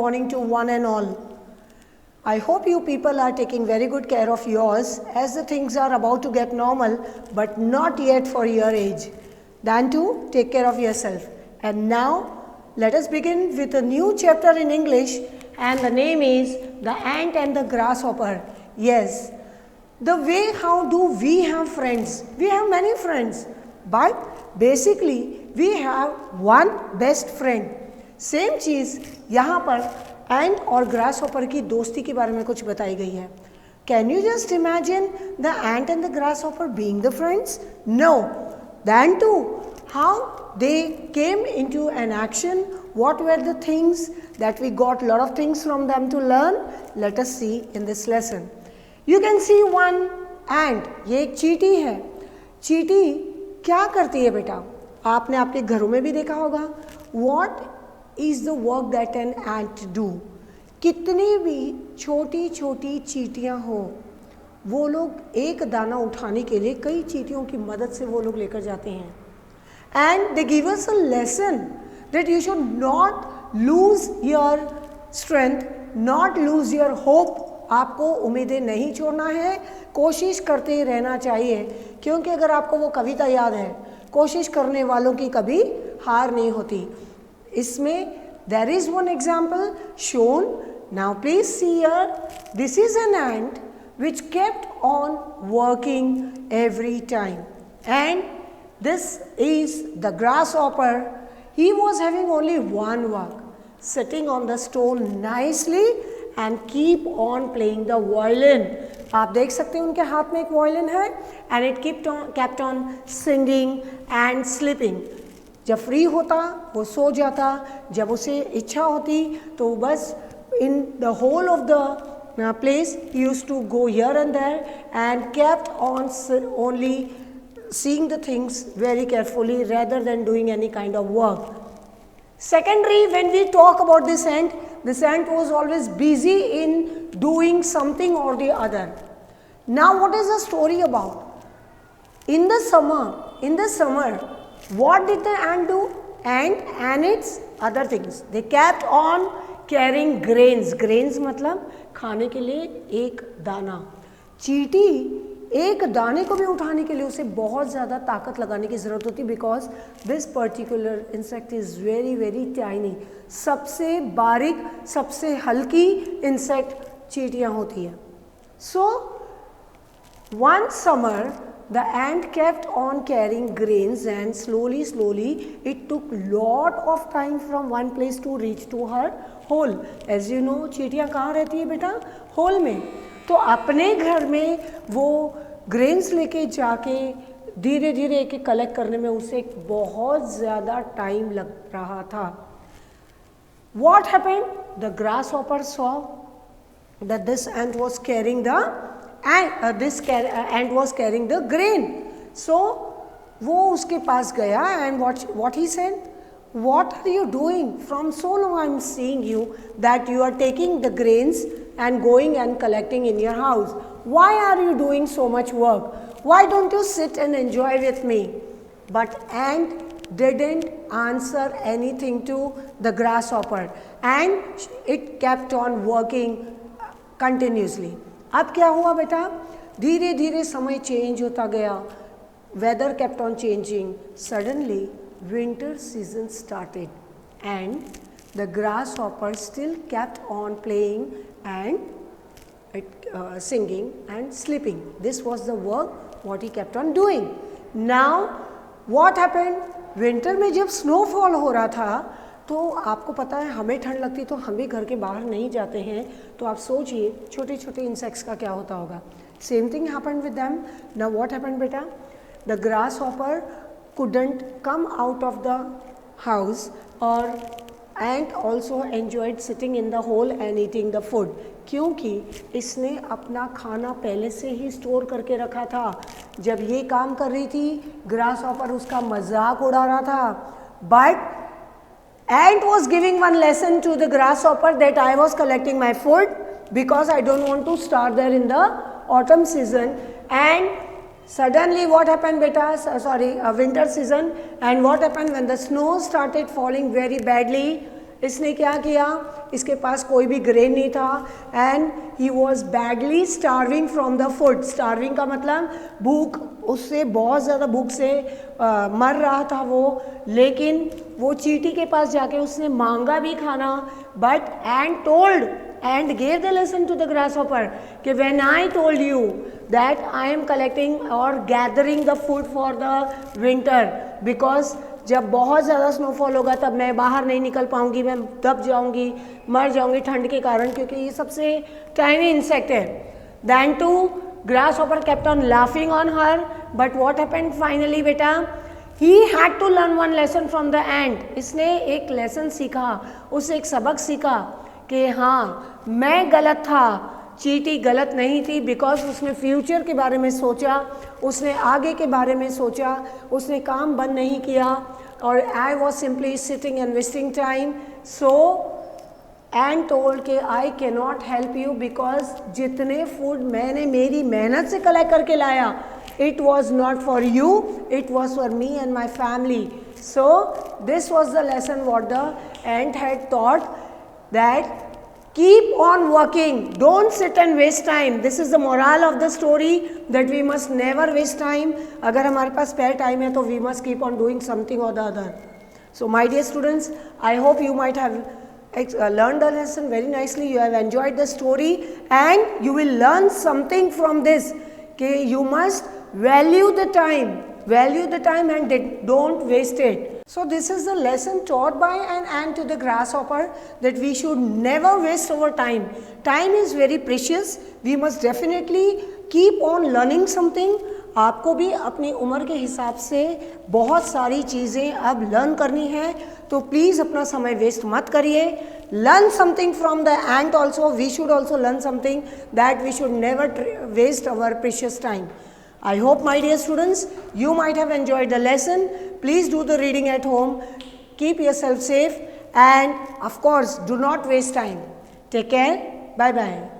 morning to one and all. I hope you people are taking very good care of yours as the things are about to get normal, but not yet for your age. Then to take care of yourself. And now let us begin with a new chapter in English, and the name is The Ant and the Grasshopper. Yes, the way how do we have friends? We have many friends, but basically we have one best friend. Same चीज़ यहाँ पर एंट और grass hopper की दोस्ती के बारे में कुछ बताई गई है. Can you just imagine the ant and the grasshopper being the friends? No. Then to how they came into an action, what were the things that we got lot of things from them to learn? Let us see in this lesson. You can see one ant. ये एक चींटी है. चींटी क्या करती है बेटा? आपने आपके घरों में भी देखा होगा. What is the work that an ant do? कितनी भी छोटी छोटी चींटियाँ हो, वो लोग एक दाना उठाने के लिए कई चींटियों की मदद से वो लोग लेकर जाते हैं. And they give us a lesson that you should not lose your strength, not lose your hope. आपको उम्मीदें नहीं छोड़ना है, कोशिश करते रहना चाहिए, क्योंकि अगर आपको वो कविता याद है, कोशिश करने वालों की कभी हार नहीं होती. इसमें there is one example shown. Now please see here. This is an ant which kept on working every time, and this is the grasshopper. He was having only one work, sitting on the stone nicely and keep on playing the violin. आप देख सकते हैं उनके हाथ में एक violin है, and it kept on singing and sleeping. जब फ्री होता वो सो जाता, जब उसे इच्छा होती तो बस in the whole of the place he used to go here and there and kept on only seeing the things very carefully rather than doing any kind of work. Secondary, when we talk about this ant was always busy in doing something or the other. Now what is the story about? In the summer, what did the ant do? Ant and its other things. They kept on carrying grains. Grains मतलब खाने के लिए एक दाना. चींटी एक दाने को भी उठाने के लिए उसे बहुत ज़्यादा ताकत लगाने की ज़रूरत होती, because this particular insect is very very tiny. सबसे बारीक, सबसे हल्की इंसेक्ट चींटियाँ होती हैं. So one summer the ant kept on carrying grains, and slowly it took lot of time from one place to reach to her hole. As you know, चींटियाँ कहाँ रहती है बेटा? होल में. तो अपने घर में वो ग्रेन्स लेके जाके धीरे धीरे एक एक कलेक्ट करने में उसे बहुत ज़्यादा टाइम लग रहा था. What happened? The grasshopper saw that this ant was carrying the ant was carrying the grain. So वो उसके पास गया and what he said? What are you doing? From so long I am seeing you that you are taking the grains and going and collecting in your house. Why are you doing so much work? Why don't you sit and enjoy with me? But ant didn't answer anything to the grasshopper, and it kept on working continuously. अब क्या हुआ बेटा? धीरे धीरे समय change होता गया. Weather kept on changing. Suddenly winter season started, and the grasshopper still kept on playing and singing and sleeping. This was the work what he kept on doing. Now what happened? Winter में जब snowfall हो रहा था, तो आपको पता है हमें ठंड लगती तो हम भी घर के बाहर नहीं जाते हैं. तो आप सोचिए छोटे छोटे इंसेक्ट्स का क्या होता होगा. Same thing happened with them. Now what happened बेटा? The grasshopper couldn't come out of the house, or ant also enjoyed sitting in the hole and eating the food. क्योंकि इसने अपना खाना पहले से ही स्टोर करके रखा था. जब ये काम कर रही थी, ग्रासहॉपर उसका मजाक उड़ा रहा था. But ant was giving one lesson to the grasshopper that I was collecting my food because I don't want to starve there in the autumn season. And suddenly what happened beta? Winter season. And what happened when the snow started falling very badly? इसने क्या किया, इसके पास कोई भी grain नहीं था and he was badly starving from the food. Starving का मतलब भूख, उससे बहुत ज़्यादा भूख से मर रहा था वो. लेकिन वो चींटी के पास जाके उसने मांगा भी खाना, but and told and gave the lesson to the grasshopper कि when I told you that I am collecting or gathering the food for the winter because जब बहुत ज़्यादा स्नोफॉल होगा तब मैं बाहर नहीं निकल पाऊँगी, मैं दब जाऊँगी, मर जाऊँगी ठंड के कारण, क्योंकि ये सबसे टाइनी इंसेक्ट है. Then too grasshopper kept on laughing on her, but what happened finally बेटा, he had to learn one lesson from the ant. इसने एक लेसन सीखा, उससे एक सबक सीखा कि हाँ मैं गलत था, चींटी गलत नहीं थी, बिकॉज उसने फ्यूचर के बारे में सोचा, उसने आगे के बारे में सोचा, उसने काम बंद नहीं किया. और I was simply sitting and wasting time. So and told के I can not help you because जितने फूड मैंने मेरी मेहनत से कलेक्ट करके लाया, it was not for you, it was for me and my family. So this was the lesson what the ant had taught, that keep on working, don't sit and waste time. This is the moral of the story, that we must never waste time. अगर हमारे पास spare time है तो we must keep on doing something or the other. So my dear students, I hope you might have learned the lesson very nicely, you have enjoyed the story and you will learn something from this, कि you must value the time and don't waste it. So this is the lesson taught by an ant to the grasshopper, that we should never waste our time. Time is very precious. We must definitely keep on learning something. आपको भी अपनी उम्र के हिसाब से बहुत सारी चीज़ें अब लर्न करनी है, तो प्लीज़ अपना समय वेस्ट मत करिए. Learn something from the ant also. We should also learn something, that we should never waste our precious time. I hope my dear students, you might have enjoyed the lesson. Please do the reading at home. Keep yourself safe and of course do not waste time. Take care. Bye bye.